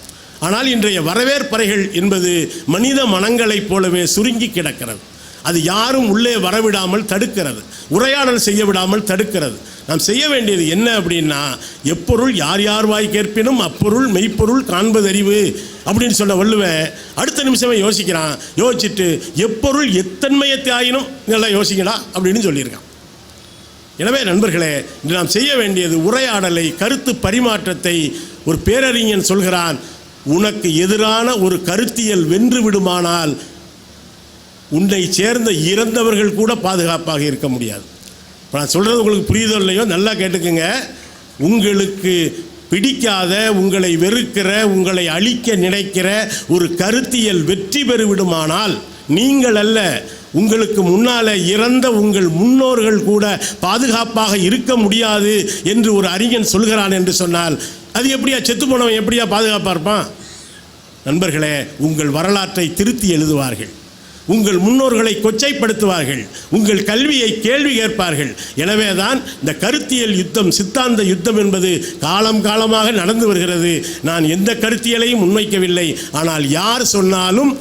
ஆனால் இன்றைய வரவேற்பறைகள் என்பது மனித மனங்களைப் போலவே சுருங்கி கிடக்கிறது. அது யாரும் உள்ளே வரவிடாமல் தடுக்கிறது, உரையாடல் செய்ய விடாமல் தடுக்கிறது. நாம் செய்ய வேண்டியது என்ன அப்படின்னா, எப்பொருள் யார் யார் வாய் கேட்பினும் அப்பொருள் மெய்ப்பொருள் காண்பதறிவு அப்படின்னு சொன்ன வள்ளுவன் அடுத்த நிமிஷமே யோசிக்கிறான். யோசிச்சுட்டு எப்பொருள் எத்தன்மையத்தை ஆயினும் நல்லா யோசிக்கடா அப்படின்னு சொல்லியிருக்கான். எனவே நண்பர்களே, இன்று நாம் செய்ய வேண்டியது உரையாடலை, கருத்து பரிமாற்றத்தை. ஒரு பேரறிஞன் சொல்கிறான், உனக்கு எதிரான ஒரு கருத்தியல் வென்று விடுமானால் உன்னை சேர்ந்த இறந்தவர்கள் கூட பாதுகாப்பாக இருக்க முடியாது. இப்போ நான் சொல்கிறது உங்களுக்கு புரியுதோ இல்லையோ நல்லா கேட்டுக்குங்க. உங்களுக்கு பிடிக்காத, உங்களை வெறுக்கிற, உங்களை அழிக்க நினைக்கிற ஒரு கருத்தியல் வெற்றி பெறுவிடுமானால் நீங்கள் அல்ல, உங்களுக்கு முன்னால் இறந்த உங்கள் முன்னோர்கள் கூட பாதுகாப்பாக இருக்க முடியாது என்று ஒரு அறிஞன் சொல்கிறான் என்று சொன்னால் அது எப்படியா, செத்து போனவன் எப்படியா பாதுகாப்பாக இருப்பான்? நண்பர்களே, உங்கள் வரலாற்றை திருத்தி எழுதுவார்கள், உங்கள் முன்னோர்களை கொச்சைப்படுத்துவார்கள், உங்கள் கல்வியை கேள்வி கேட்பார்கள். எனவே தான் இந்த கருத்தியல் யுத்தம், சித்தாந்த யுத்தம் என்பது காலம் காலமாக நடந்து வருகிறது. நான் எந்த கருத்தியலையும் முன்வைக்கவில்லை. ஆனால் யார் சொன்னாலும்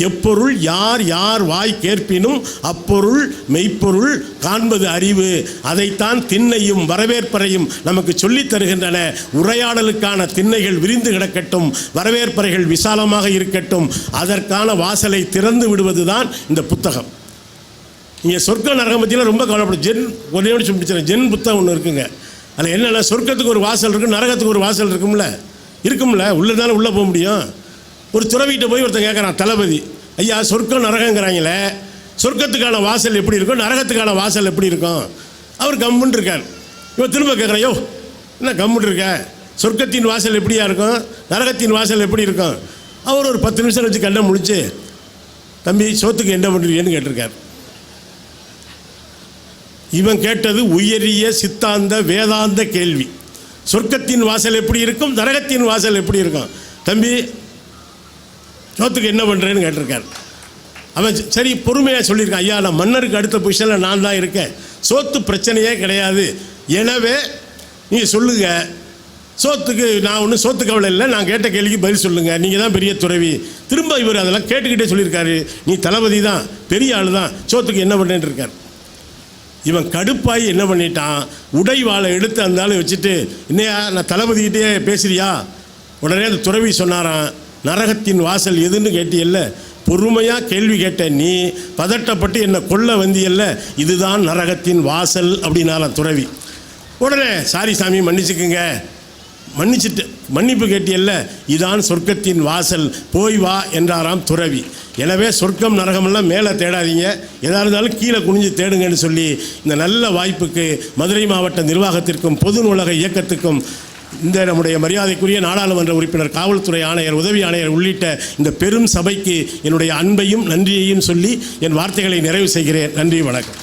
எப்பொருள் யார் யார் வாய் கேட்பினும் அப்பொருள் மெய்ப்பொருள் காண்பது அறிவு. அதைத்தான் திண்ணையும் வரவேற்பறையும் நமக்கு சொல்லித் தருகின்றன. உரையாடலுக்கான திண்ணைகள் விரிந்து கிடக்கட்டும், வரவேற்பறைகள் விசாலமாக இருக்கட்டும். அதற்கான வாசலை திறந்து விடுவது தான் இந்த புத்தகம். இங்கே சொர்க்க நரகம் பற்றிலாம் ரொம்ப கவலைப்படும். ஒரே நிமிஷம் முடிச்சிடறேன். ஜென் புத்தகம் ஒன்று இருக்குங்க. அதில் என்னென்னா, சொர்க்கத்துக்கு ஒரு வாசல் இருக்குது, நரகத்துக்கு ஒரு வாசல் இருக்கும்ல, உள்ளே தானே உள்ளே போக முடியும். ஒரு துறவிகிட்ட போய் ஒருத்தன் கேட்குறான், தளபதி ஐயா சொர்க்கம் நரகங்கிறாங்களே, சொர்க்கத்துக்கான வாசல் எப்படி இருக்கும், நரகத்துக்கான வாசல் எப்படி இருக்கும்? அவர் கம்முன்னு இருக்கார். இவன் திரும்ப கேட்குறான், யோ என்ன கம்முன்னு இருக்க, சொர்க்கத்தின் வாசல் எப்படியா இருக்கும், நரகத்தின் வாசல் எப்படி இருக்கும்? அவர் ஒரு 10 நிமிஷம் வச்சு கண்ணை முடிச்சு, தம்பி சோத்துக்கு என்ன பண்ணுறீங்கன்னு கேட்டிருக்கார். இவன் கேட்டது உயரிய சித்தாந்த வேதாந்த கேள்வி. சொர்க்கத்தின் வாசல் எப்படி இருக்கும், நரகத்தின் வாசல் எப்படி இருக்கும்? தம்பி சோத்துக்கு என்ன பண்ணுறேன்னு கேட்டிருக்கார். அவன் சரி பொறுமையாக சொல்லியிருக்கான், ஐயா நான் மன்னருக்கு அடுத்த பொசிஷனில் நான் தான் இருக்கேன், சோத்து பிரச்சனையே கிடையாது, எனவே நீங்கள் சொல்லுங்கள், சோத்துக்கு நான் ஒன்றும் சோத்து கவலை இல்லை, நான் கேட்ட கேள்விக்கு பதில் சொல்லுங்கள், நீங்கள் தான் பெரிய துறவி. திரும்ப இவர் அதெல்லாம் கேட்டுக்கிட்டே சொல்லியிருக்காரு, நீ தளபதி தான், பெரிய ஆள் தான், சோத்துக்கு என்ன பண்ணுறேன்னு இருக்கார். இவன் கடுப்பாகி என்ன பண்ணிட்டான், உடை வாழை எடுத்து அந்த ஆளை வச்சுட்டு, இன்னையா நான் தளபதிக்கிட்டே பேசுறியா? உடனே அந்த துறவி சொன்னாரான், நரகத்தின் வாசல் எதுன்னு கேட்டியல்ல, பொறுமையாக கேள்வி கேட்ட நீ பதட்டப்பட்டு என்னை கொல்ல வந்தியல்ல, இதுதான் நரகத்தின் வாசல் அப்படின்னாலாம் துறவி. உடனே சாரி சாமி மன்னிச்சுக்குங்க, மன்னிச்சுட்டு மன்னிப்பு கேட்டியல்ல, இதான் சொர்க்கத்தின் வாசல், போய் வா என்றாராம் துறவி. எனவே சொர்க்கம் நரகமெல்லாம் மேலே தேடாதீங்க, எதாக இருந்தாலும் கீழே குனிஞ்சு தேடுங்கன்னு சொல்லி இந்த நல்ல வாய்ப்புக்கு மதுரை மாவட்ட நிர்வாகத்திற்கும் பொது நூலக இயக்கத்துக்கும் இந்த நம்முடைய மரியாதைக்குரிய நாடாளுமன்ற உறுப்பினர், காவல்துறை ஆணையர், உதவி ஆணையர் உள்ளிட்ட இந்த பெரும் சபைக்கு என்னுடைய அன்பையும் நன்றியையும் சொல்லி என் வார்த்தைகளை நிறைவு செய்கிறேன். நன்றி, வணக்கம்.